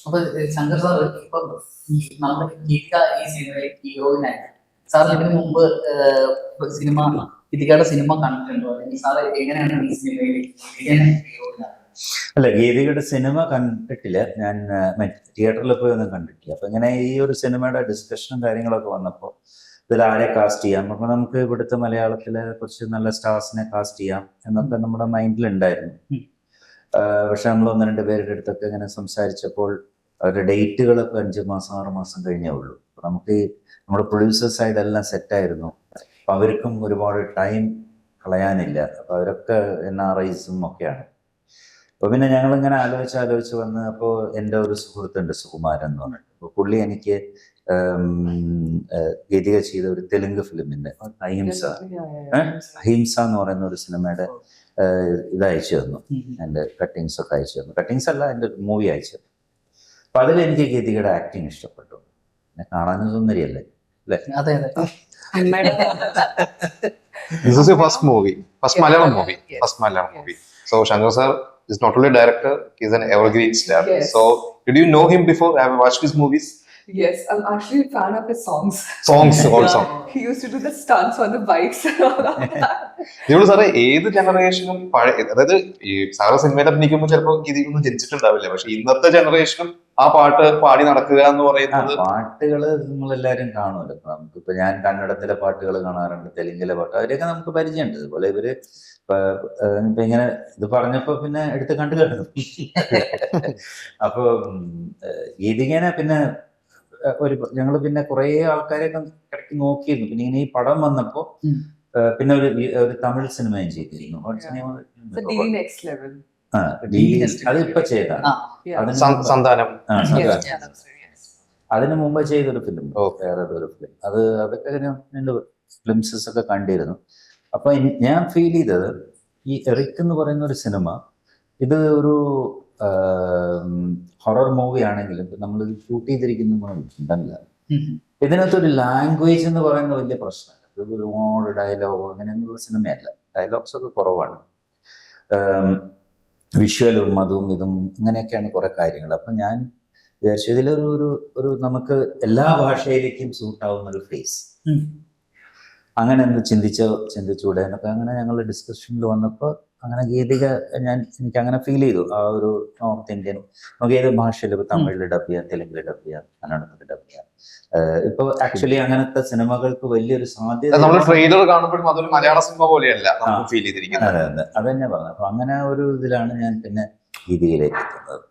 അപ്പൊ ശങ്കർ സാർ ഇപ്പൊ നമ്മുടെ ഗീതിക ഈ സിനിമയിൽ ഹീറോയിനായി സാർ ഇതിനു മുമ്പ് സിനിമ ഗീതികയുടെ സിനിമ കണ്ടിട്ടുണ്ടോ, അല്ലെങ്കിൽ സാർ എങ്ങനെയാണ് ഈ സിനിമയിൽ ഹീറോയിനാണ്? അല്ല, ഗീതികയുടെ സിനിമ കണ്ടിട്ടില്ല, ഞാൻ തിയേറ്ററിൽ പോയി ഒന്നും കണ്ടിട്ടില്ല. അപ്പൊ ഇങ്ങനെ ഈ ഒരു സിനിമയുടെ ഡിസ്കഷനും കാര്യങ്ങളൊക്കെ വന്നപ്പോൾ ഇതിൽ ആരെ കാസ്റ്റ് ചെയ്യാം, അപ്പൊ നമുക്ക് ഇവിടുത്തെ മലയാളത്തിലെ കുറച്ച് നല്ല സ്റ്റാർസിനെ കാസ്റ്റ് ചെയ്യാം എന്നൊക്കെ നമ്മുടെ മൈൻഡിലുണ്ടായിരുന്നു. പക്ഷെ നമ്മൾ 1-2 പേരുടെ അടുത്തൊക്കെ ഇങ്ങനെ സംസാരിച്ചപ്പോൾ അവരുടെ ഡേറ്റുകളൊക്കെ 5 മാസം 6 മാസം കഴിഞ്ഞേ ഉള്ളൂ. നമുക്ക് നമ്മുടെ പ്രൊഡ്യൂസേഴ്സ് സൈഡ് എല്ലാം സെറ്റായിരുന്നു. അപ്പൊ അവർക്കും ഒരുപാട് ടൈം കളയാനില്ല. അപ്പൊ അവരൊക്കെ NRIs ഒക്കെയാണ്. അപ്പൊ പിന്നെ ഞങ്ങളിങ്ങനെ ആലോചിച്ച് വന്ന്, അപ്പോൾ എൻ്റെ ഒരു സുഹൃത്തുണ്ട് സുകുമാരൻ എന്ന് പറഞ്ഞിട്ട്. അപ്പോൾ പുള്ളി എനിക്ക് ഗീതിക ചെയ്ത ഒരു തെലുങ്ക് ഫിലിമിന്റെ അഹിംസ എന്ന് പറയുന്ന ഒരു സിനിമയുടെ ഇത് അയച്ചു തന്നു. എൻ്റെ കട്ടിങ്സ് ഒക്കെ അയച്ചു തന്നു. കട്ടിങ്സ് അല്ല, എൻ്റെ മൂവി അയച്ചു തന്നു. അപ്പൊ അതിലെനിക്ക് ഗീതികയുടെ ആക്ടിങ് ഇഷ്ടപ്പെട്ടു. എന്നെ കാണാനും സുന്ദരിയല്ലേ അല്ലേ? അതെ അതെ. This is your first movie, first Malayalam movie, first Malayalam movie. So Shankar sir is not only a director, he's an evergreen star. Yes. So did you know him before? Have you watched his movies? Yes, I'm actually a fan of his songs. Songs also. He used to do the stunts on the bikes and all of that. നിങ്ങൾ സാറേ ഏത് ജനറേഷനും അതായത് ഈ sir സിനിമയിൽ അഭിനയിക്കുമ്പോൾ ചിലപ്പോൾ ഗീതികൊന്നും ജനിച്ചിട്ടുണ്ടാവില്ല, പക്ഷെ ഇന്നത്തെ ജനറേഷനും ആ പാട്ട് പാടി നടക്കുക എന്ന് പറയുന്നത്. പാട്ടുകള് നമ്മളെല്ലാരും കാണുമല്ലോ. നമുക്കിപ്പോ ഞാൻ കന്നഡത്തിലെ പാട്ടുകൾ കാണാറുണ്ട്, തെലുങ്കിലെ പാട്ട്, അവരെയൊക്കെ നമുക്ക് പരിചയമുണ്ട്. അതുപോലെ ഇവര് ഇപ്പൊ ഇങ്ങനെ ഇത് പറഞ്ഞപ്പോ പിന്നെ എടുത്ത് കണ്ടു കാണും. അപ്പൊ ഗീതികനെ പിന്നെ ഞങ്ങള് പിന്നെ കുറെ ആൾക്കാരെയൊക്കെ ഇടയ്ക്ക് നോക്കിയിരുന്നു. പിന്നെ ഇങ്ങനെ ഈ പടം വന്നപ്പോ പിന്നെ ഒരു തമിഴ് സിനിമയും ചെയ്തിരുന്നു. അത് ഇപ്പൊ ചെയ്താണ്. അതിന് മുമ്പ് ചെയ്തൊരു ഫിലിം, വേറൊരു ഫിലിം, അതൊക്കെ ഫിലിംസസ് ഒക്കെ കണ്ടിരുന്നു. അപ്പൊ ഞാൻ ഫീൽ ചെയ്തത് ഈ എറിക് എന്ന് പറയുന്ന ഒരു സിനിമ, ഇത് ഒരു ഹൊറർ മൂവി ആണെങ്കിലും നമ്മൾ ഷൂട്ട് ചെയ്തിരിക്കുന്ന ഇതിനകത്തൊരു ലാംഗ്വേജ് എന്ന് പറയുന്ന വലിയ പ്രശ്നമല്ല. ഇത് ഒരുപാട് ഡയലോഗോ അങ്ങനെയൊന്നുള്ള സിനിമയല്ല. ഡയലോഗ്സ് ഒക്കെ കുറവാണ്. വിഷ്വലും അതും ഇതും ഇങ്ങനെയൊക്കെയാണ് കുറെ കാര്യങ്ങൾ. അപ്പൊ ഞാൻ വിചാരിച്ചു ഇതിലൊരു നമുക്ക് എല്ലാ ഭാഷയിലേക്കും സൂട്ടാവുന്ന ഒരു ഫേസ് അങ്ങനെ ഒന്ന് ചിന്തിച്ചൂടെ എന്നൊക്കെ അങ്ങനെ ഞങ്ങൾ ഡിസ്കഷനിൽ വന്നപ്പോൾ അങ്ങനെ ഗീതിക എനിക്ക് അങ്ങനെ ഫീൽ ചെയ്തു. ആ ഒരു നോർത്ത് ഇന്ത്യൻ നമുക്ക് ഏത് ഭാഷയിൽ, ഇപ്പൊ തമിഴിൽ ഡബ് ചെയ്യാം, തെലുങ്കിൽ ഡബ് ചെയ്യാം, കന്നഡത്തിൽ ഡബ് ചെയ്യാം. ഇപ്പൊ ആക്ച്വലി അങ്ങനത്തെ സിനിമകൾക്ക് വലിയൊരു സാധ്യത ട്രെയിലർ കാണുമ്പോഴും അതൊരു മലയാള സിനിമ പോലെയല്ല ഫീൽ ചെയ്തിരിക്കുന്നത്. അതെ, അത് തന്നെ പറഞ്ഞു. അപ്പൊ അങ്ങനെ ഒരു ഇതിലാണ് ഞാൻ പിന്നെ ഗീതികയിലേക്ക് എത്തുന്നത്.